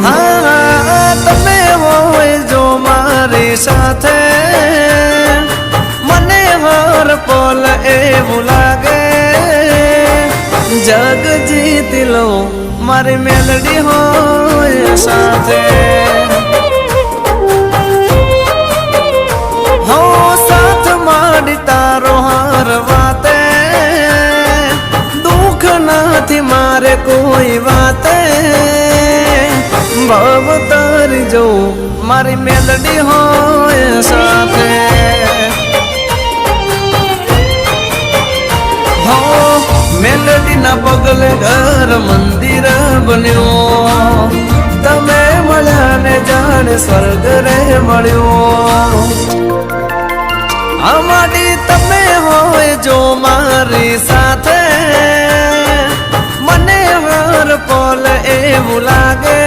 હા તમે હોય જો મારી સાથે મને હર પલ એવું લાગે જગ જીતી લો મારી મેલડી હોય સાથે હો સાથ માડી તારો હર વાતે દુઃખ નથી મારે કોઈ વાતે ભવ તારી જો મારી મેલડી હોય સાથે હો મેલડી ના પગલે ઘર મંદિર બન્યો તમે મળ્યા ને જાણે સ્વર્ગ રે મળ્યો અમારી તમે હોય જો મારી સાથે મને હર પલ એવું લાગે